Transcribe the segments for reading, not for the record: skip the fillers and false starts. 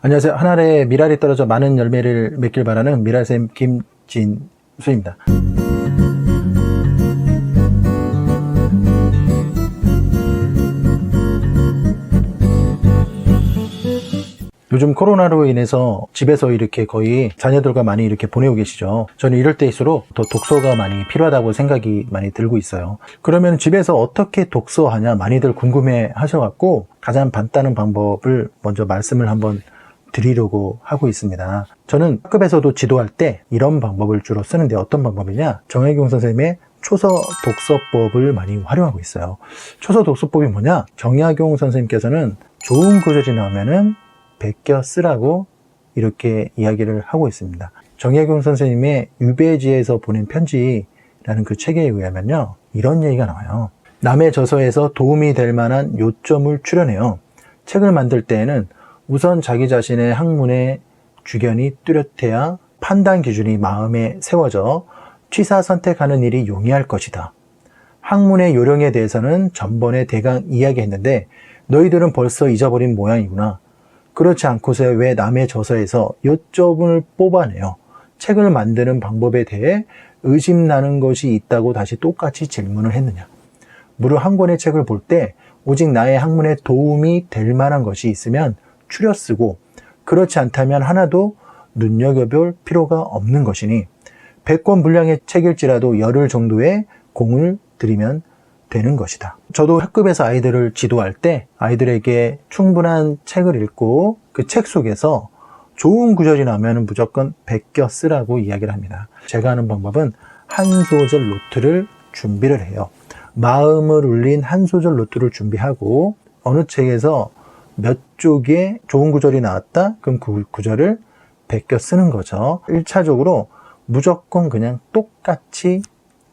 안녕하세요. 한 알에 밀알이 떨어져 많은 열매를 맺길 바라는 밀알샘 김진수입니다. 요즘 코로나로 인해서 집에서 이렇게 거의 자녀들과 많이 이렇게 보내고 계시죠. 저는 이럴 때일수록 더 독서가 많이 필요하다고 생각이 많이 들고 있어요. 그러면 집에서 어떻게 독서하냐 많이들 궁금해 하셔갖고 가장 간단한 방법을 먼저 말씀을 한번 드리려고 하고 있습니다. 저는 학급에서도 지도할 때 이런 방법을 주로 쓰는데 어떤 방법이냐, 정혜경 선생님의 초서 독서법을 많이 활용하고 있어요. 초서 독서법이 뭐냐, 정혜경 선생님께서는 좋은 구절이 나오면은 베껴 쓰라고 이렇게 이야기를 하고 있습니다. 정혜경 선생님의 유배지에서 보낸 편지라는 그 책에 의하면요, 이런 얘기가 나와요. 남의 저서에서 도움이 될 만한 요점을 추려내요. 책을 만들 때에는 우선 자기 자신의 학문의 주견이 뚜렷해야 판단 기준이 마음에 세워져 취사 선택하는 일이 용이할 것이다. 학문의 요령에 대해서는 전번에 대강 이야기했는데 너희들은 벌써 잊어버린 모양이구나. 그렇지 않고서 왜 남의 저서에서 요점을 뽑아내요? 책을 만드는 방법에 대해 의심나는 것이 있다고 다시 똑같이 질문을 했느냐? 무려 한 권의 책을 볼 때 오직 나의 학문에 도움이 될 만한 것이 있으면 추려 쓰고 그렇지 않다면 하나도 눈여겨볼 필요가 없는 것이니 100권 분량의 책일지라도 열흘 정도의 공을 들이면 되는 것이다. 저도 학급에서 아이들을 지도할 때 아이들에게 충분한 책을 읽고 그 책 속에서 좋은 구절이 나오면 무조건 베껴 쓰라고 이야기를 합니다. 제가 하는 방법은 한 소절 노트를 준비를 해요. 마음을 울린 한 소절 노트를 준비하고 어느 책에서 몇 쪽에 좋은 구절이 나왔다? 그럼 그 구절을 베껴 쓰는 거죠. 1차적으로 무조건 그냥 똑같이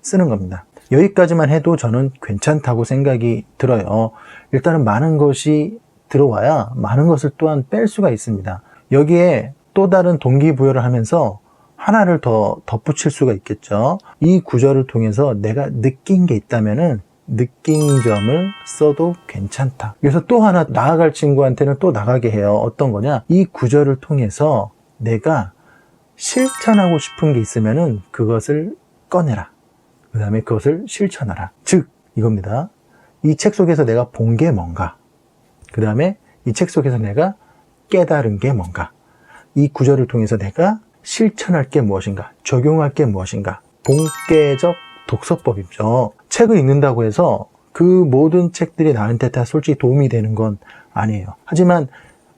쓰는 겁니다. 여기까지만 해도 저는 괜찮다고 생각이 들어요. 일단은 많은 것이 들어와야 많은 것을 또한 뺄 수가 있습니다. 여기에 또 다른 동기부여를 하면서 하나를 더 덧붙일 수가 있겠죠. 이 구절을 통해서 내가 느낀 게 있다면은 느낀 점을 써도 괜찮다. 그래서 또 하나 나아갈 친구한테는 또 나가게 해요. 어떤 거냐? 이 구절을 통해서 내가 실천하고 싶은 게 있으면은 그것을 꺼내라. 그 다음에 그것을 실천하라. 즉 이겁니다. 이 책 속에서 내가 본 게 뭔가, 그 다음에 이 책 속에서 내가 깨달은 게 뭔가, 이 구절을 통해서 내가 실천할 게 무엇인가, 적용할 게 무엇인가. 본계적 독서법이죠. 책을 읽는다고 해서 그 모든 책들이 나한테 다 솔직히 도움이 되는 건 아니에요. 하지만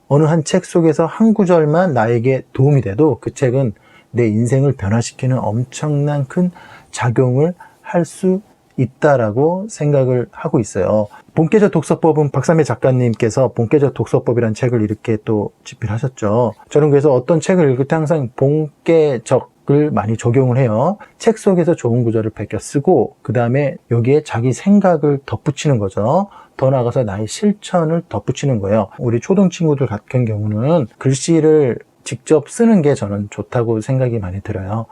어느 한 책 속에서 한 구절만 나에게 도움이 돼도 그 책은 내 인생을 변화시키는 엄청난 큰 작용을 할 수 있다라고 생각을 하고 있어요. 본계적 독서법은 박삼혜 작가님께서 본계적 독서법이라는 책을 이렇게 또 집필하셨죠. 저는 그래서 어떤 책을 읽을 때 항상 본계적을 많이 적용을 해요. 책 속에서 좋은 구절을 베껴 쓰고 그 다음에 여기에 자기 생각을 덧붙이는 거죠. 더 나아가서 나의 실천을 덧붙이는 거예요. 우리 초등 친구들 같은 경우는 글씨를 직접 쓰는 게 저는 좋다고 생각이 많이 들어요.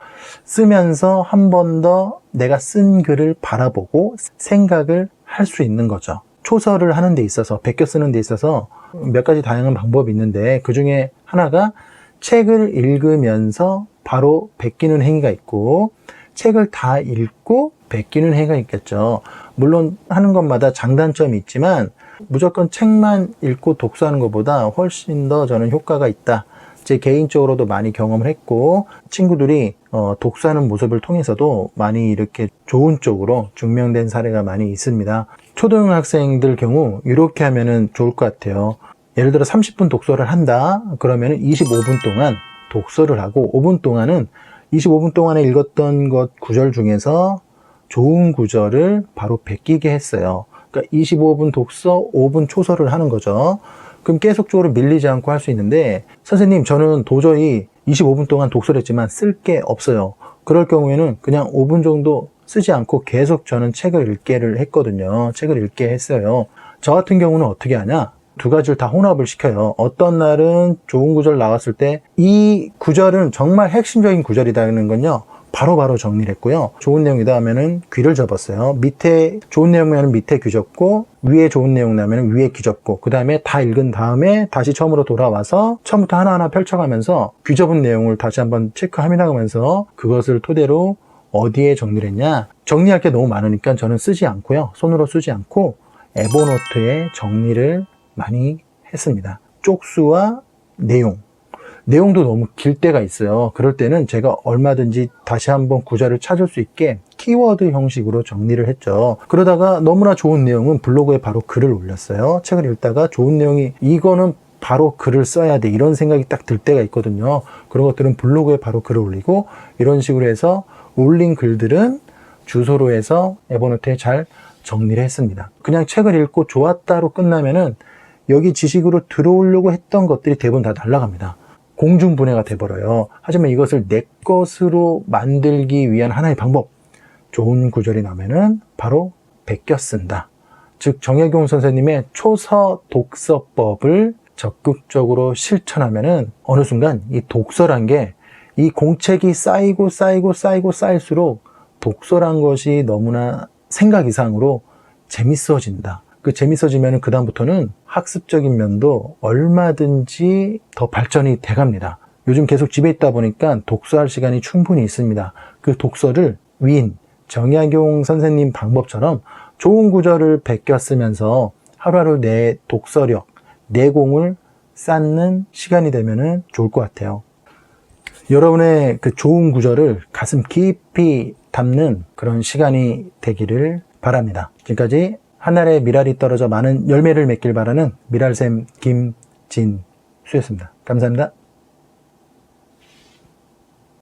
쓰면서 한 번 더 내가 쓴 글을 바라보고 생각을 할 수 있는 거죠. 초서를 하는 데 있어서, 베껴 쓰는 데 있어서 몇 가지 다양한 방법이 있는데 그 중에 하나가 책을 읽으면서 바로 베끼는 행위가 있고 책을 다 읽고 베끼는 행위가 있겠죠. 물론 하는 것마다 장단점이 있지만 무조건 책만 읽고 독서하는 것보다 훨씬 더 저는 효과가 있다. 제 개인적으로도 많이 경험을 했고 친구들이 독서하는 모습을 통해서도 많이 이렇게 좋은 쪽으로 증명된 사례가 많이 있습니다. 초등학생들 경우 이렇게 하면은 좋을 것 같아요. 예를 들어 30분 독서를 한다 그러면은 25분 동안 독서를 하고 5분 동안은 25분 동안에 읽었던 것 구절 중에서 좋은 구절을 바로 베끼게 했어요. 그러니까 25분 독서, 5분 초서를 하는 거죠. 그럼 계속적으로 밀리지 않고 할 수 있는데 선생님 저는 도저히 25분 동안 독서를 했지만 쓸 게 없어요. 그럴 경우에는 그냥 5분 정도 쓰지 않고 계속 저는 책을 읽게를 했거든요. 책을 읽게 했어요. 저 같은 경우는 어떻게 하냐? 두 가지를 다 혼합을 시켜요. 어떤 날은 좋은 구절 나왔을 때 이 구절은 정말 핵심적인 구절이라는 건요 바로바로 정리를 했고요. 좋은 내용이다 하면은 귀를 접었어요. 밑에 좋은 내용이면 밑에 귀 접고, 위에 좋은 내용 나면 위에 귀 접고, 그 다음에 다 읽은 다음에 다시 처음으로 돌아와서 처음부터 하나하나 펼쳐가면서 귀 접은 내용을 다시 한번 체크하면서 그것을 토대로 어디에 정리를 했냐. 정리할 게 너무 많으니까 저는 쓰지 않고요. 손으로 쓰지 않고 에버노트에 정리를 많이 했습니다. 쪽수와 내용도 너무 길 때가 있어요. 그럴 때는 제가 얼마든지 다시 한번 구절을 찾을 수 있게 키워드 형식으로 정리를 했죠. 그러다가 너무나 좋은 내용은 블로그에 바로 글을 올렸어요. 책을 읽다가 좋은 내용이 이거는 바로 글을 써야 돼, 이런 생각이 딱 들 때가 있거든요. 그런 것들은 블로그에 바로 글을 올리고, 이런 식으로 해서 올린 글들은 주소로 해서 에버노트에 잘 정리를 했습니다. 그냥 책을 읽고 좋았다로 끝나면은 여기 지식으로 들어오려고 했던 것들이 대부분 다 날아갑니다. 공중분해가 돼버려요. 하지만 이것을 내 것으로 만들기 위한 하나의 방법, 좋은 구절이 나면은 바로 베껴 쓴다. 즉 정약용 선생님의 초서 독서법을 적극적으로 실천하면은 어느 순간 이 독서란 게, 이 공책이 쌓일수록 독서란 것이 너무나 생각 이상으로 재밌어진다. 그 재밌어지면 그 다음부터는 학습적인 면도 얼마든지 더 발전이 돼갑니다. 요즘 계속 집에 있다 보니까 독서할 시간이 충분히 있습니다. 그 독서를 위인 정약용 선생님 방법처럼 좋은 구절을 베껴 쓰면서 하루하루 내 독서력, 내공을 쌓는 시간이 되면 좋을 것 같아요. 여러분의 그 좋은 구절을 가슴 깊이 담는 그런 시간이 되기를 바랍니다. 지금까지 하늘에 미랄이 떨어져 많은 열매를 맺길 바라는 미랄샘 김진수였습니다. 감사합니다.